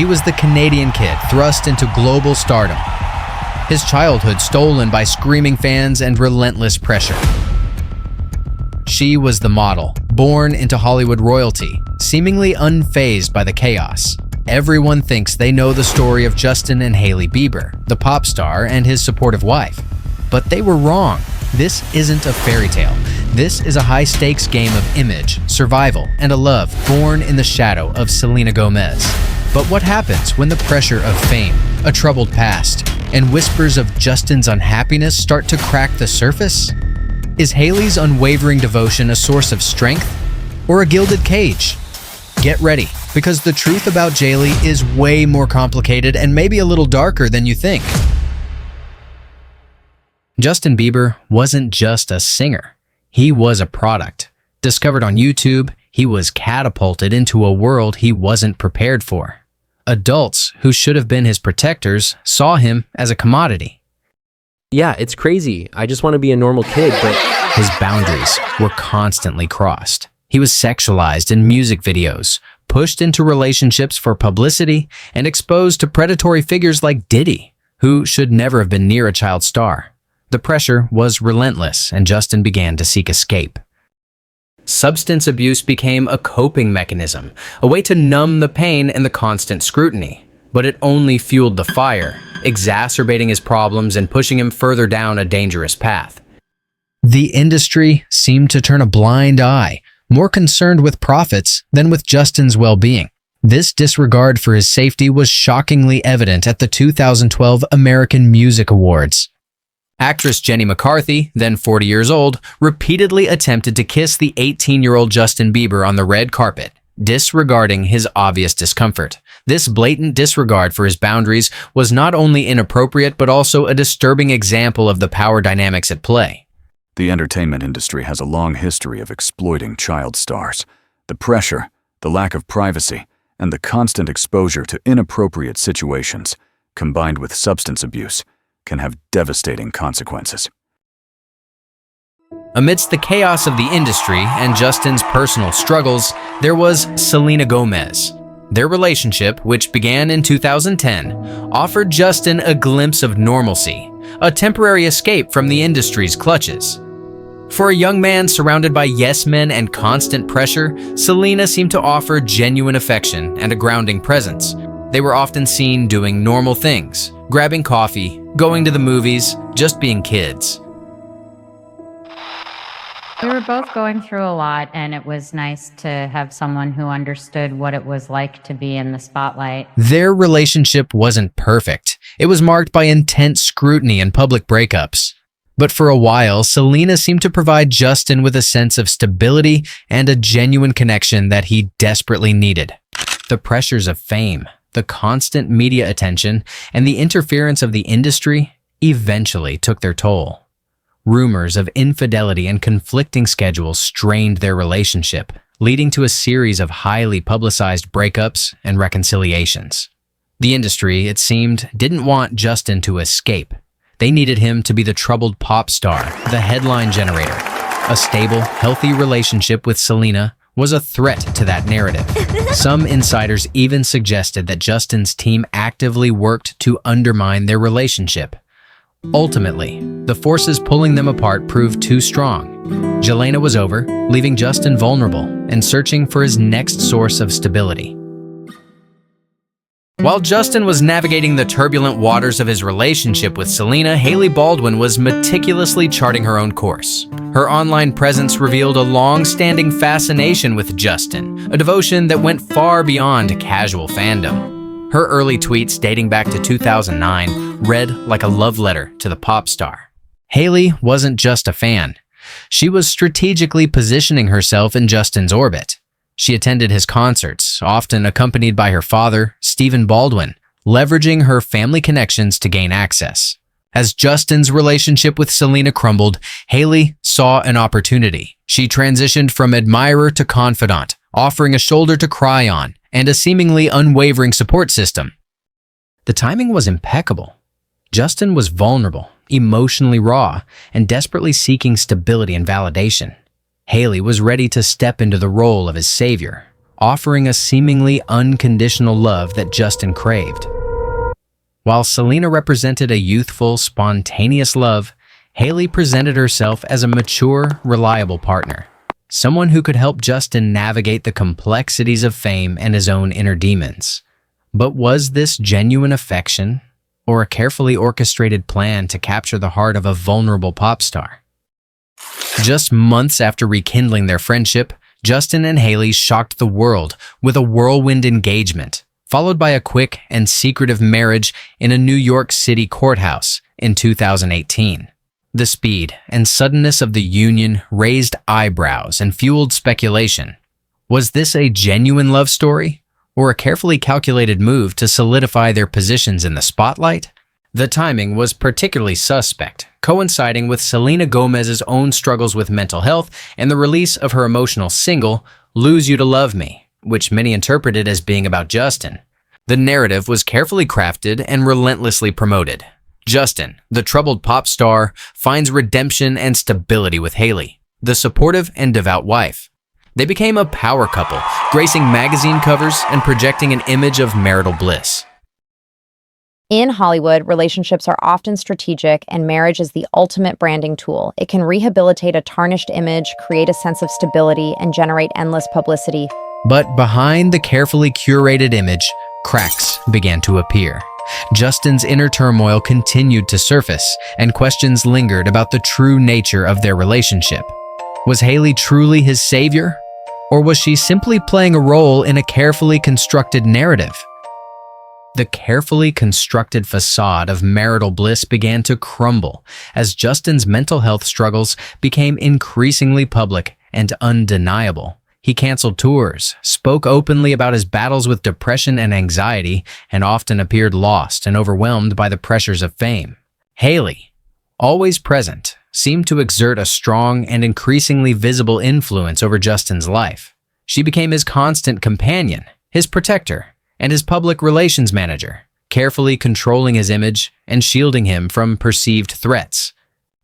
He was the Canadian kid thrust into global stardom. His childhood stolen by screaming fans and relentless pressure. She was the model, born into Hollywood royalty, seemingly unfazed by the chaos. Everyone thinks they know the story of Justin and Hailey Bieber, the pop star and his supportive wife. But they were wrong. This isn't a fairy tale. This is a high-stakes game of image, survival, and a love born in the shadow of Selena Gomez. But what happens when the pressure of fame, a troubled past, and whispers of Justin's unhappiness start to crack the surface? Is Hailey's unwavering devotion a source of strength or a gilded cage? Get ready, because the truth about Hailey is way more complicated and maybe a little darker than you think. Justin Bieber wasn't just a singer. He was a product. Discovered on YouTube, he was catapulted into a world he wasn't prepared for. Adults who should have been his protectors saw him as a commodity. Yeah, it's crazy. I just want to be a normal kid, but His boundaries were constantly crossed. He was sexualized in music videos, pushed into relationships for publicity, and exposed to predatory figures like Diddy, who should never have been near a child star. The pressure was relentless, and Justin began to seek escape. Substance abuse became a coping mechanism, a way to numb the pain and the constant scrutiny. But it only fueled the fire, exacerbating his problems and pushing him further down a dangerous path. The industry seemed to turn a blind eye, more concerned with profits than with Justin's well-being. This disregard for his safety was shockingly evident at the 2012 American Music Awards. Actress Jenny McCarthy, then 40 years old, repeatedly attempted to kiss the 18-year-old Justin Bieber on the red carpet, disregarding his obvious discomfort. This blatant disregard for his boundaries was not only inappropriate but also a disturbing example of the power dynamics at play. The entertainment industry has a long history of exploiting child stars. The pressure, the lack of privacy, and the constant exposure to inappropriate situations, combined with substance abuse, can have devastating consequences. Amidst the chaos of the industry and Justin's personal struggles, there was Selena Gomez. Their relationship, which began in 2010, offered Justin a glimpse of normalcy, a temporary escape from the industry's clutches. For a young man surrounded by yes-men and constant pressure, Selena seemed to offer genuine affection and a grounding presence. They were often seen doing normal things, grabbing coffee, going to the movies, just being kids. We were both going through a lot, and it was nice to have someone who understood what it was like to be in the spotlight. Their relationship wasn't perfect. It was marked by intense scrutiny and public breakups. But for a while, Selena seemed to provide Justin with a sense of stability and a genuine connection that he desperately needed. The pressures of fame, the constant media attention, and the interference of the industry eventually took their toll. Rumors of infidelity and conflicting schedules strained their relationship, leading to a series of highly publicized breakups and reconciliations. The industry, it seemed, didn't want Justin to escape. They needed him to be the troubled pop star, the headline generator. A stable, healthy relationship with Selena was a threat to that narrative. Some insiders even suggested that Justin's team actively worked to undermine their relationship. Ultimately, the forces pulling them apart proved too strong. Jelena was over, leaving Justin vulnerable and searching for his next source of stability. While Justin was navigating the turbulent waters of his relationship with Selena, Hailey Baldwin was meticulously charting her own course. Her online presence revealed a long-standing fascination with Justin, a devotion that went far beyond casual fandom. Her early tweets dating back to 2009 read like a love letter to the pop star. Hailey wasn't just a fan. She was strategically positioning herself in Justin's orbit. She attended his concerts, often accompanied by her father, Stephen Baldwin, leveraging her family connections to gain access. As Justin's relationship with Selena crumbled, Hailey saw an opportunity. She transitioned from admirer to confidant, offering a shoulder to cry on and a seemingly unwavering support system. The timing was impeccable. Justin was vulnerable, emotionally raw, and desperately seeking stability and validation. Hailey was ready to step into the role of his savior, offering a seemingly unconditional love that Justin craved. While Selena represented a youthful, spontaneous love, Hailey presented herself as a mature, reliable partner, someone who could help Justin navigate the complexities of fame and his own inner demons. But was this genuine affection, or a carefully orchestrated plan to capture the heart of a vulnerable pop star? Just months after rekindling their friendship, Justin and Hailey shocked the world with a whirlwind engagement, followed by a quick and secretive marriage in a New York City courthouse in 2018. The speed and suddenness of the union raised eyebrows and fueled speculation. Was this a genuine love story, or a carefully calculated move to solidify their positions in the spotlight? The timing was particularly suspect, coinciding with Selena Gomez's own struggles with mental health and the release of her emotional single, Lose You to Love Me, which many interpreted as being about Justin. The narrative was carefully crafted and relentlessly promoted. Justin, the troubled pop star, finds redemption and stability with Hailey, the supportive and devout wife. They became a power couple, gracing magazine covers and projecting an image of marital bliss. In Hollywood, relationships are often strategic, and marriage is the ultimate branding tool. It can rehabilitate a tarnished image, create a sense of stability, and generate endless publicity. But behind the carefully curated image, cracks began to appear. Justin's inner turmoil continued to surface, and questions lingered about the true nature of their relationship. Was Hailey truly his savior? Or was she simply playing a role in a carefully constructed narrative? The carefully constructed facade of marital bliss began to crumble as Justin's mental health struggles became increasingly public and undeniable. He canceled tours, spoke openly about his battles with depression and anxiety, and often appeared lost and overwhelmed by the pressures of fame. Hailey, always present, seemed to exert a strong and increasingly visible influence over Justin's life. She became his constant companion, his protector, and his public relations manager, carefully controlling his image and shielding him from perceived threats.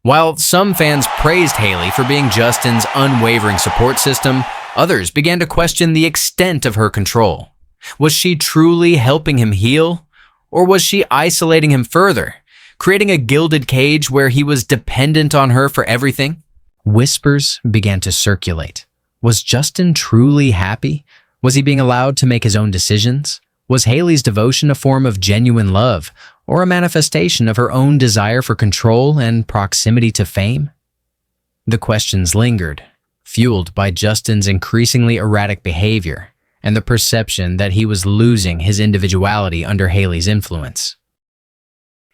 While some fans praised Hailey for being Justin's unwavering support system, others began to question the extent of her control. Was she truly helping him heal? Or was she isolating him further, creating a gilded cage where he was dependent on her for everything? Whispers began to circulate. Was Justin truly happy? Was he being allowed to make his own decisions? Was Hailey's devotion a form of genuine love, or a manifestation of her own desire for control and proximity to fame? The questions lingered, fueled by Justin's increasingly erratic behavior and the perception that he was losing his individuality under Hailey's influence.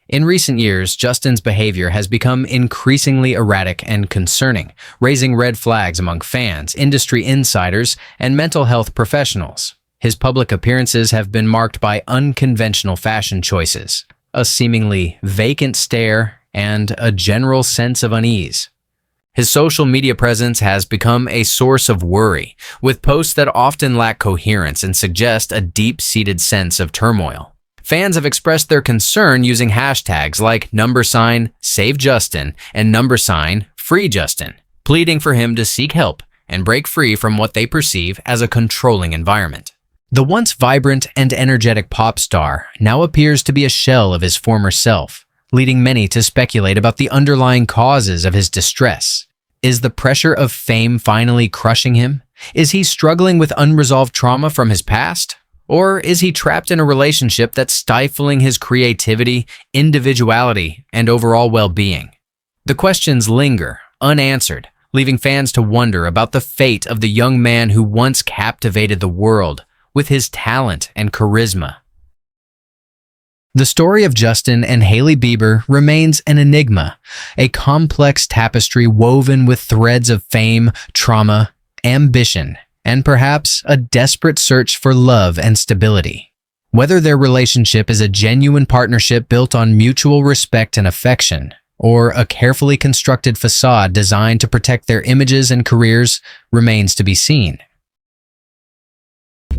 In recent years, Justin's behavior has become increasingly erratic and concerning, raising red flags among fans, industry insiders, and mental health professionals. His public appearances have been marked by unconventional fashion choices, a seemingly vacant stare, and a general sense of unease. His social media presence has become a source of worry, with posts that often lack coherence and suggest a deep-seated sense of turmoil. Fans have expressed their concern using hashtags like #SaveJustin and #FreeJustin, pleading for him to seek help and break free from what they perceive as a controlling environment. The once vibrant and energetic pop star now appears to be a shell of his former self, leading many to speculate about the underlying causes of his distress. Is the pressure of fame finally crushing him? Is he struggling with unresolved trauma from his past? Or is he trapped in a relationship that's stifling his creativity, individuality, and overall well-being? The questions linger, unanswered, leaving fans to wonder about the fate of the young man who once captivated the world with his talent and charisma. The story of Justin and Hailey Bieber remains an enigma, a complex tapestry woven with threads of fame, trauma, ambition, and perhaps a desperate search for love and stability. Whether their relationship is a genuine partnership built on mutual respect and affection, or a carefully constructed facade designed to protect their images and careers, remains to be seen.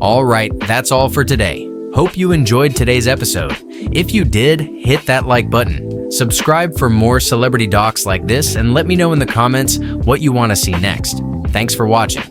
All right, that's all for today. Hope you enjoyed today's episode. If you did, hit that like button. Subscribe for more celebrity docs like this, and let me know in the comments what you want to see next. Thanks for watching.